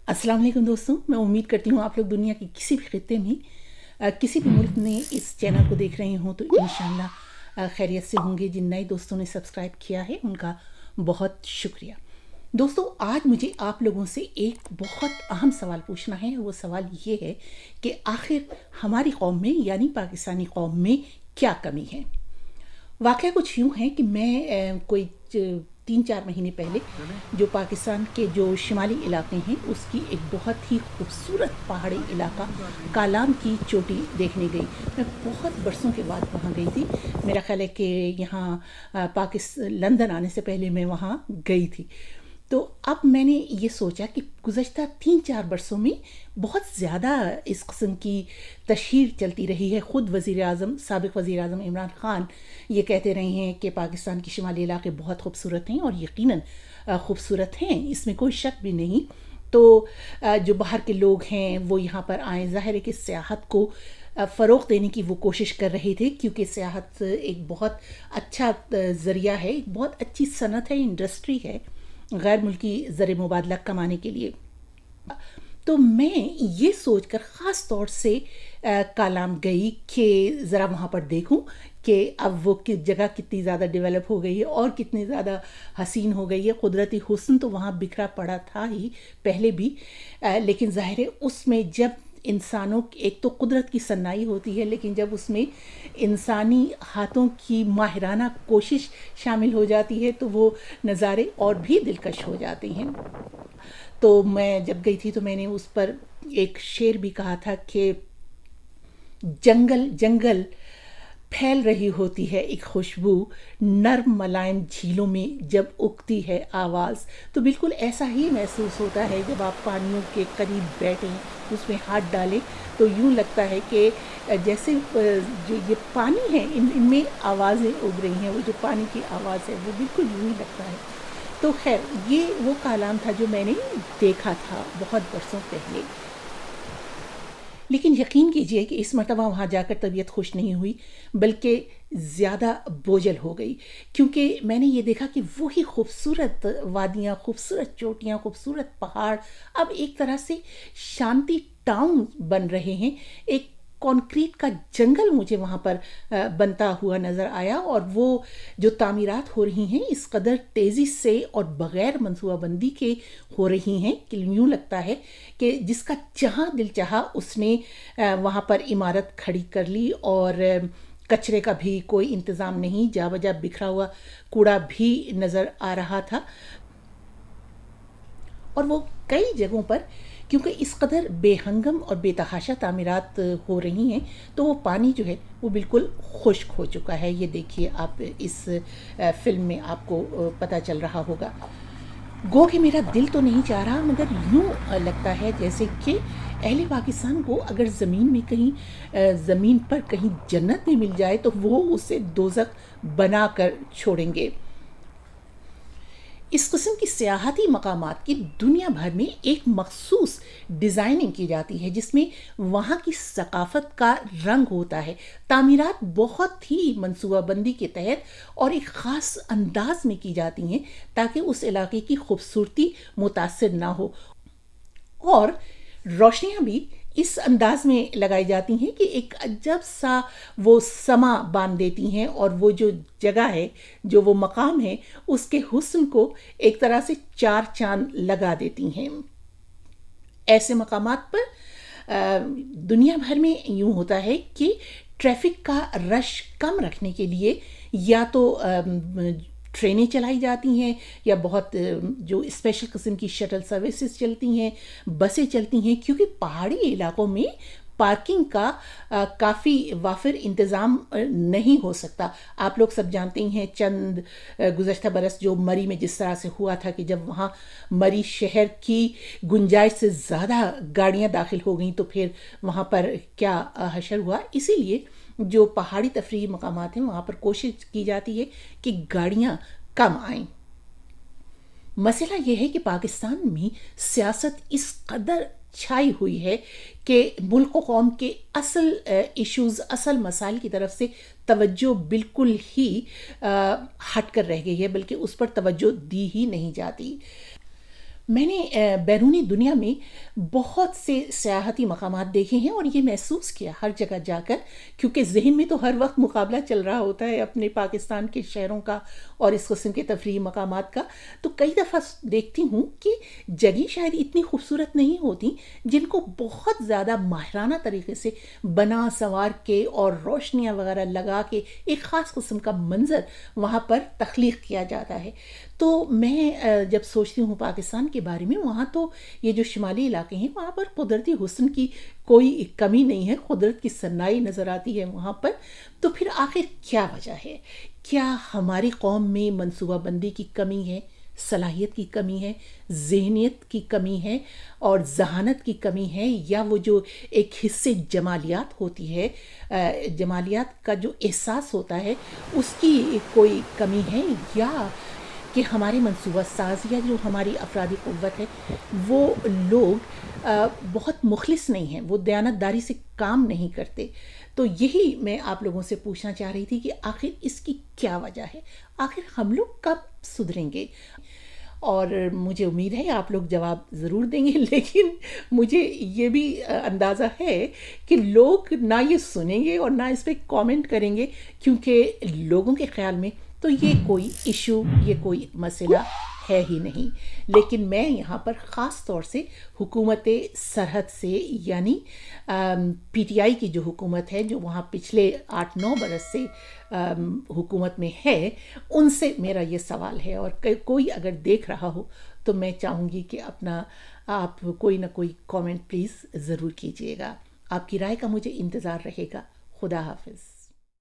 अस्सलाम वालेकुम दोस्तों, मैं उम्मीद करती हूँ आप लोग दुनिया के किसी भी खित्ते में किसी भी मुल्क में इस चैनल को देख रहे हों तो इंशाल्लाह खैरियत से होंगे। जिन नए दोस्तों ने सब्सक्राइब किया है उनका बहुत शुक्रिया। दोस्तों, आज मुझे आप लोगों से एक बहुत अहम सवाल पूछना है। वो सवाल ये है कि आखिर हमारी कौम में यानी पाकिस्तानी कौम में क्या कमी है। वाक़या कुछ यूँ है कि मैं कोई 3-4 महीने पहले जो पाकिस्तान के जो शिमाली इलाके हैं उसकी एक बहुत ही खूबसूरत पहाड़ी इलाका कालाम की चोटी देखने गई। मैं बहुत बरसों के बाद वहाँ गई थी। मेरा ख़्याल है कि यहाँ लंदन आने से पहले मैं वहाँ गई थी। तो अब मैंने ये सोचा कि गुज़श्ता 3-4 बरसों में बहुत ज़्यादा इस किस्म की तशहीर चलती रही है। ख़ुद साबिक़ वज़ीर आज़म इमरान ख़ान ये कहते रहे हैं कि पाकिस्तान के शिमाली इलाके बहुत खूबसूरत हैं, और यकीनन खूबसूरत हैं, इसमें कोई शक भी नहीं। तो जो बाहर के लोग हैं वो यहाँ पर आए, ज़ाहिर है कि सियाहत को फ़रोग़ देने की वो कोशिश कर रहे थे, क्योंकि सियाहत एक बहुत अच्छा ज़रिया है, एक बहुत अच्छी सनत है, इंडस्ट्री है गैर मुल्की ज़र मुबादला कमाने के लिए। तो मैं ये सोचकर ख़ास तौर से कालाम गई कि ज़रा वहाँ पर देखूं कि अब वो जगह कितनी ज़्यादा डेवलप हो गई है और कितनी ज़्यादा हसीन हो गई है। कुदरती हुस्न तो वहाँ बिखरा पड़ा था ही पहले भी, लेकिन ज़ाहिर है उसमें जब इंसानों एक तो कुदरत की सन्नाई होती है, लेकिन जब उसमें इंसानी हाथों की माहिराना कोशिश शामिल हो जाती है तो वो नज़ारे और भी दिलकश हो जाते हैं। तो मैं जब गई थी तो मैंने उस पर एक शेर भी कहा था कि जंगल जंगल फैल रही होती है एक खुशबू, नर्म मलायम झीलों में जब उगती है आवाज़। तो बिल्कुल ऐसा ही महसूस होता है जब आप पानियों के करीब बैठें, उसमें हाथ डालें तो यूँ लगता है कि जैसे जो ये पानी है इनमें आवाज़ें उग रही हैं। वो जो पानी की आवाज़ है वो बिल्कुल यूँ ही लगता है। तो खैर ये वो कालाम था जो मैंने देखा था बहुत बरसों पहले। लेकिन यकीन कीजिए कि इस मरतबा वहाँ जाकर तबीयत खुश नहीं हुई, बल्कि ज़्यादा बोझल हो गई, क्योंकि मैंने ये देखा कि वही खूबसूरत वादियाँ, खूबसूरत चोटियाँ, खूबसूरत पहाड़ अब एक तरह से शांति टाउन बन रहे हैं। एक कंक्रीट का जंगल मुझे वहाँ पर बनता हुआ नज़र आया, और वो जो तामीरात हो रही हैं इस कदर तेज़ी से और बग़ैर मनसूबाबंदी के हो रही हैं कि यूँ लगता है कि जिसका जहाँ दिल चाहा उसने वहाँ पर इमारत खड़ी कर ली, और कचरे का भी कोई इंतज़ाम नहीं, जा बजा बिखरा हुआ कूड़ा भी नज़र आ रहा था। और वो कई जगहों पर क्योंकि इस कदर बेहंगम और बेतहाशा तामीरात हो रही हैं तो वो पानी जो है वो बिल्कुल खुश्क हो चुका है। ये देखिए आप इस फिल्म में आपको पता चल रहा होगा। गो कि मेरा दिल तो नहीं चाह रहा, मगर यूँ लगता है जैसे कि अहले पाकिस्तान को अगर ज़मीन पर कहीं जन्नत में मिल जाए तो वो उसे दोज़ख बना कर छोड़ेंगे। इस किस्म की सियाहती मकामात की दुनिया भर में एक मखसूस डिज़ाइनिंग की जाती है जिसमें वहाँ की सकाफ़त का रंग होता है। तामीरात बहुत ही मनसूबाबंदी के तहत और एक ख़ास अंदाज में की जाती हैं ताकि उस इलाके की खूबसूरती मुतासिर ना हो, और रोशनियाँ भी इस अंदाज में लगाई जाती हैं कि एक अजब सा वो समा बांध देती हैं, और वो जो जगह है, जो वो मकाम है, उसके हुस्न को एक तरह से चार चांद लगा देती हैं। ऐसे मकामात पर दुनिया भर में यूँ होता है कि ट्रैफिक का रश कम रखने के लिए या तो ट्रेनें चलाई जाती हैं या बहुत जो स्पेशल किस्म की शटल सर्विसेज चलती हैं, बसें चलती हैं, क्योंकि पहाड़ी इलाकों में पार्किंग का काफ़ी वाफिर इंतज़ाम नहीं हो सकता। आप लोग सब जानते हैं चंद गुज़श्ता बरस जो मरी में जिस तरह से हुआ था कि जब वहाँ मरी शहर की गुंजाइश से ज़्यादा गाड़ियाँ दाखिल हो गईं तो फिर वहाँ पर क्या हशर हुआ। इसीलिए जो पहाड़ी तफरीही मकामात हैं वहाँ पर कोशिश की जाती है कि गाड़ियाँ कम आएं। मसला यह है कि पाकिस्तान में सियासत इस कदर छाई हुई है कि मुल्क व कौम के असल इश्यूज़, असल मसाइल की तरफ से तवज्जो बिल्कुल ही हट कर रह गई है, बल्कि उस पर तवज्जो दी ही नहीं जाती। میں نے بیرونی دنیا میں بہت سے سیاحتی مقامات دیکھے ہیں اور یہ محسوس کیا ہر جگہ جا کر، کیونکہ ذہن میں تو ہر وقت مقابلہ چل رہا ہوتا ہے اپنے پاکستان کے شہروں کا اور اس قسم کے تفریحی مقامات کا، تو کئی دفعہ دیکھتی ہوں کہ جگہیں شاید اتنی خوبصورت نہیں ہوتی جن کو بہت زیادہ ماہرانہ طریقے سے بنا سنوار کے اور روشنیاں وغیرہ لگا کے ایک خاص قسم کا منظر وہاں پر تخلیق کیا جاتا ہے۔ تو میں جب سوچتی ہوں پاکستان کے بارے میں، وہاں تو یہ جو شمالی علاقے ہیں وہاں پر قدرتی حسن کی کوئی کمی نہیں ہے، قدرت کی صنائی نظر آتی ہے وہاں پر۔ تو پھر آخر کیا وجہ ہے؟ کیا ہماری قوم میں منصوبہ بندی کی کمی ہے، صلاحیت کی کمی ہے، ذہنیت کی کمی ہے اور ذہانت کی کمی ہے، یا وہ جو ایک حصے جمالیات ہوتی ہے، جمالیات کا جو احساس ہوتا ہے اس کی کوئی کمی ہے، یا کہ ہمارے منصوبہ ساز یا جو ہماری افرادی قوت ہے وہ لوگ بہت مخلص نہیں ہیں، وہ دیانتداری سے کام نہیں کرتے؟ تو یہی میں آپ لوگوں سے پوچھنا چاہ رہی تھی کہ آخر اس کی کیا وجہ ہے، آخر ہم لوگ کب سدھریں گے؟ اور مجھے امید ہے آپ لوگ جواب ضرور دیں گے، لیکن مجھے یہ بھی اندازہ ہے کہ لوگ نہ یہ سنیں گے اور نہ اس پہ کامنٹ کریں گے، کیونکہ لوگوں کے خیال میں تو یہ کوئی ایشو، یہ کوئی مسئلہ ہے ہی نہیں۔ لیکن میں یہاں پر خاص طور سے حکومت سرحد سے، یعنی پی ٹی آئی کی جو حکومت ہے جو وہاں پچھلے 8-9 برس سے حکومت میں ہے، ان سے میرا یہ سوال ہے، اور کوئی اگر دیکھ رہا ہو تو میں چاہوں گی کہ آپ کوئی نہ کوئی کامنٹ پلیز ضرور کیجئے گا۔ آپ کی رائے کا مجھے انتظار رہے گا۔ خدا حافظ۔